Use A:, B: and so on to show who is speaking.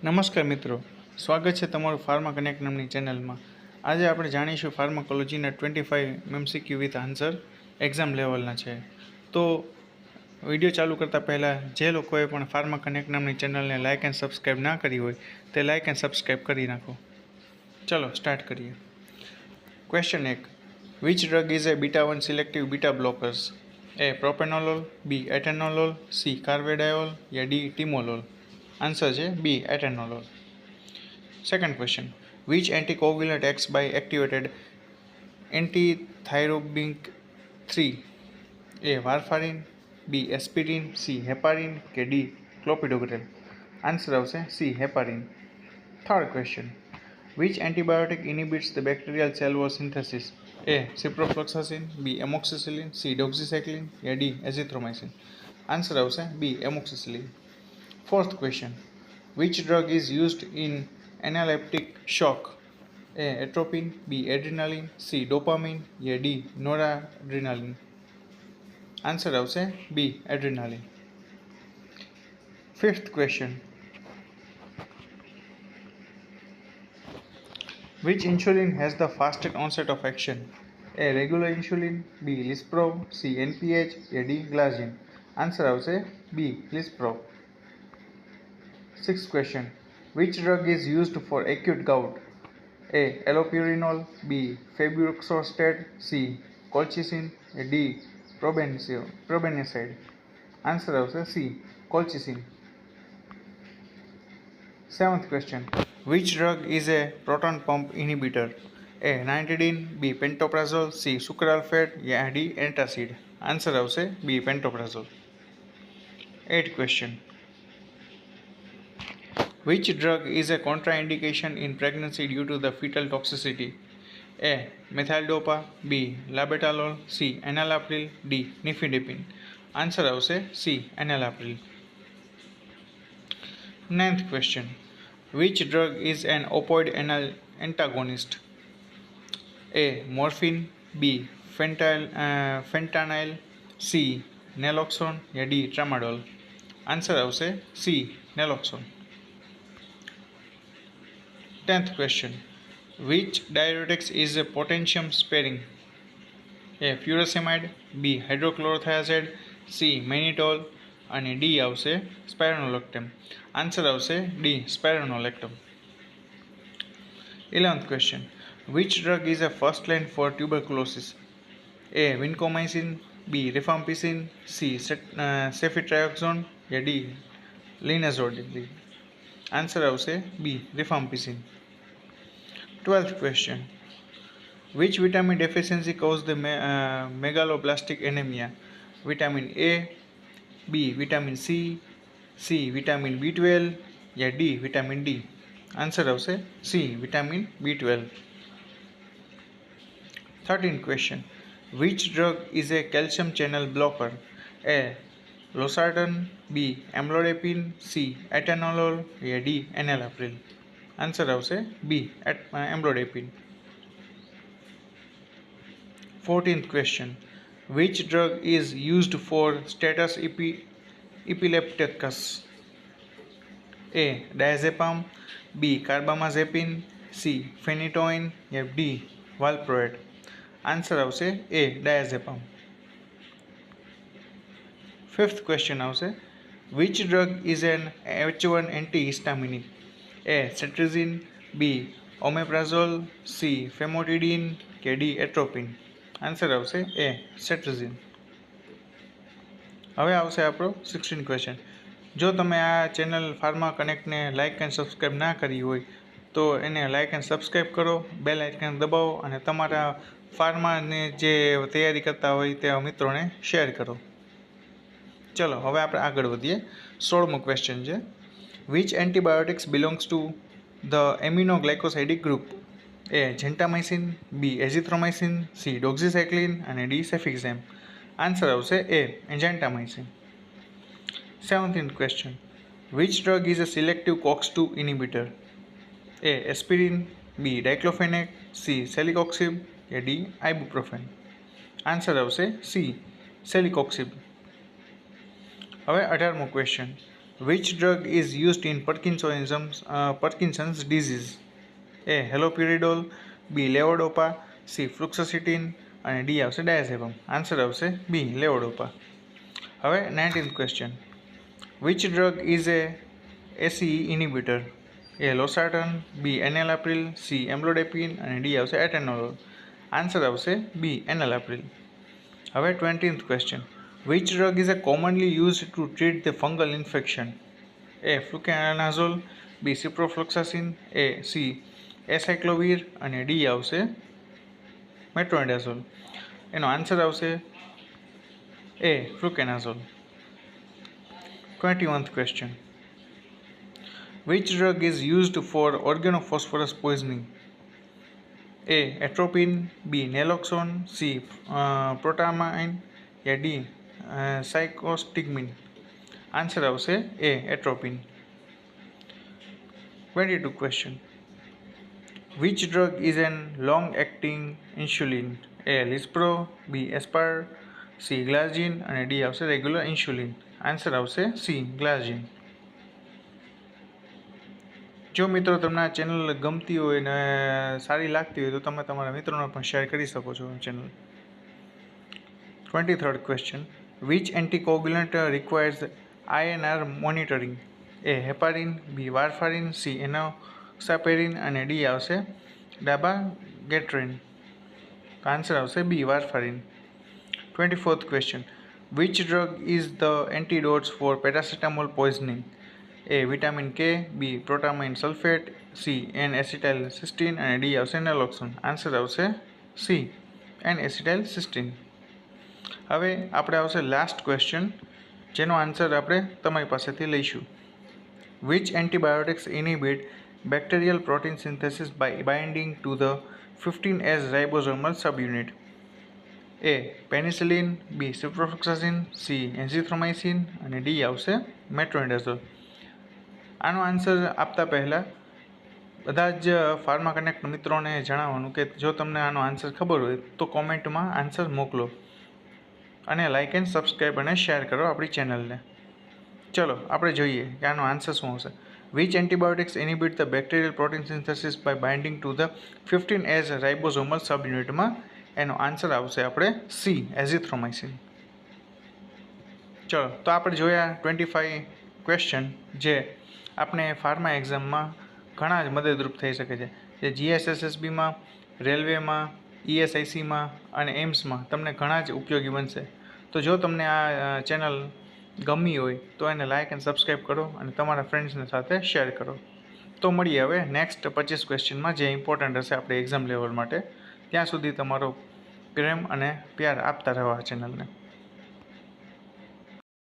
A: નમસ્કાર મિત્રો, સ્વાગત છે તમારું ફાર્મા કનેક્ટ નામની ચેનલમાં. આજે આપણે જાણીશું ફાર્માકોલોજીના 25 MCQ વિથ આન્સર એક્ઝામ લેવલના છે. તો વિડીયો ચાલુ કરતાં પહેલાં જે લોકોએ પણ ફાર્મા કનેક્ટ નામની ચેનલને લાઇક એન્ડ સબસ્ક્રાઈબ ના કરી હોય તે લાઇક એન્ડ સબસ્ક્રાઈબ કરી નાખો. ચલો સ્ટાર્ટ કરીએ. Question 1. Which drug is a beta 1 selective beta blockers? A propranolol, B atenolol, C carvedilol યા ડી ટીમોલોલ? આન્સર છે B atenolol. Second question. Which anticoagulant acts by activated antithrombin 3? A warfarin, B aspirin, C heparin કે D clopidogrel? Answer આવશે C heparin. Third question. Which antibiotic inhibits the bacterial cell wall synthesis? A ciprofloxacin, B amoxicillin, C doxycycline યા D azithromycin? Answer આવશે બી એમોક્સિસિલિન. Fourth question. Which drug is used in analeptic shock? A. Atropine, B. Adrenaline, C. Dopamine, या D. Noradrenaline? Answer આવશે B. Adrenaline. Fifth question. Which insulin has the fastest onset of action? A. Regular insulin, B. Lispro, C. NPH, या D. Glargine? Answer આવશે B. Lispro. Sixth question. Which drug is used for acute gout? A. Allopurinol, B. Febuxostat, C. Colchicine, D. Probenecid? Answer આવશે C. Colchicine. Seventh question. Which drug is a proton pump inhibitor? A. Nitidine, B. Pantoprazole, C. Sucralfate, या D. Antacid? Answer આવશે B. Pantoprazole. Eighth question. Which drug is a contraindication in pregnancy due to the fetal toxicity? A. Methyl-dopa, B. Labetalol, C. Enalapril, D. Nifedipine? Answer આવશે C. Enalapril. Ninth question. Which drug is an opioid antagonist? A. Morphine, B. Fentanyl, C. Naloxone या D. Tramadol? Answer આવશે C. Naloxone. 10th question. Which diuretics is a potassium sparing? A. Furosemide, B. Hydrochlorothiazide, C. Mannitol અને D આવશે spironolactone? Answer આવશે D. spironolactone. 11th question. Which drug is a first line for tuberculosis? A. Vancomycin, B. Rifampicin, C. Ceftriaxone या D. Linezolid? Answer આવશે B. Rifampicin. 12th question. Which vitamin deficiency causes the megaloblastic anemia? Vitamin A, B. Vitamin C, C. Vitamin B12 या D. Vitamin D? Answer આવશે C. Vitamin B12. 13th question. Which drug is a calcium channel blocker? A. Losartan, B. Amlodipine, C. Atenolol या D. Enalapril? Answer આવશે B. Amlodipine. 14th question. Which drug is used for status epilepticus? A. Diazepam, B. Carbamazepine, C. Phenytoin या D. Valproate? Answer આવશે A. Diazepam. 5th question આવશે. Which drug is an H1 antihistaminic? A. Cetirizine, B. Omeprazole, C. Famotidine કે D. Atropine? Answer આવશે A. Cetirizine. હવે આવશે આપણો 16th question. જો તમે આ ચેનલ ફાર્મા કનેક્ટને લાઇક એન્ડ સબસ્ક્રાઈબ ના કરી હોય તો એને લાઇક એન્ડ સબસ્ક્રાઈબ કરો, બેલ આઇકન દબાવો અને તમારા ફાર્માને જે તૈયારી કરતા હોય તેવા મિત્રોને શેર કરો. ચલો હવે આપણે આગળ વધીએ. 16મો ક્વેશ્ચન છે. Which antibiotics belongs to the aminoglycosidic group? A. Gentamicin, B. Azithromycin, C. Doxycycline અને D. Cefixime? Answer આવશે A. Gentamicin. 17th question. Which drug is a selective COX-2 inhibitor? A. Aspirin, B. Diclofenac, C. Celecoxib या D. Ibuprofen? Answer આવશે C. Celecoxib. હવે 18મો question. Which drug is used in Parkinson's disease? A haloperidol, B levodopa, C fluoxetine અને D આવશે ડાયઝેપમ. Answer આવશે બી levodopa. હવે 19th question. Which drug is a ACE inhibitor? A losartan, B enalapril, C amlodipine અને D આવશે એટેનોલોલ. Answer આવશે બી enalapril. હવે 20th question. Which drug is a commonly used to treat the fungal infection? A fluconazole, B ciprofloxacin, A C acyclovir અને D આવશે metronidazole. એનો answer આવશે A fluconazole. 21th question. Which drug is used for organophosphorus poisoning? A atropine, B naloxone, C protamine યા D physostigmine. Answer આવશે A atropine. 22 question. Which drug is an long acting insulin? A lispro, B aspart, C glargine અને D આવશે regular insulin. Answer આવશે C ગ્લાઝિન. જો મિત્રો તમને આ channel ગમતી હોય ને સારી લાગતી હોય તો તમે તમારા મિત્રોને પણ શેર કરી શકો છો channel. 23rd question. Which anticoagulant requires INR monitoring? A heparin, B warfarin, C enoxaparin અને ડી આવશે ડાબાગેટ્રિન. આન્સર આવશે B warfarin. 24th question. Which drug is the antidotes for paracetamol poisoning? A vitamin K, B protamine sulphate, C N acetyl cysteine અને D આવશે naloxone. Answer આવશે C N acetyl cysteine. હવે આપણે આવશે last question, જેનો answer આપણે તમારી પાસેથી લઈશું. Which antibiotics inhibit bacterial protein synthesis by binding to the 15S ribosomal subunit? A penicillin, B ciprofloxacin, C azithromycin અને ડી આવશે મેટ્રોનિડાઝોલ. આનો આન્સર આપતા પહેલાં બધા જ ફાર્મા કનેક્ટ મિત્રોને જણાવવાનું કે જો તમને આનો આન્સર ખબર હોય તો કોમેન્ટમાં આન્સર મોકલો અને લાઇક એન્ડ સબસ્ક્રાઈબ અને શેર કરો આપણી ચેનલને. ચલો આપણે જોઈએ કે આનો આન્સર શું હશે. Which antibiotics inhibit the bacterial protein synthesis by binding to the 15S ribosomal સબયુનિટમાં? એનો આન્સર આવશે આપણે સી એઝિથ્રોમાઇસિન. ચલો તો આપણે જોયા 25 ક્વેશ્ચન જે આપણે ફાર્મા એક્ઝામમાં ઘણા જ મદદરૂપ થઈ શકે છે, જે GSSSBમાં, રેલવેમાં, ESICમાં અને એમ્સમાં તમને ઘણા જ ઉપયોગી બનશે. તો જો તમને આ ચેનલ ગમી હોય તો એને લાઇક એન્ડ સબસ્ક્રાઈબ કરો અને તમારા ફ્રેન્ડ્સને સાથે શેર કરો. તો મળીએ હવે નેક્સ્ટ 25 ક્વેશ્ચનમાં, જે ઇમ્પોર્ટન્ટ હશે આપણે એક્ઝામ લેવલ માટે. ત્યાં સુધી તમારો પ્રેમ અને પ્યાર આપતા રહો આ ચેનલને.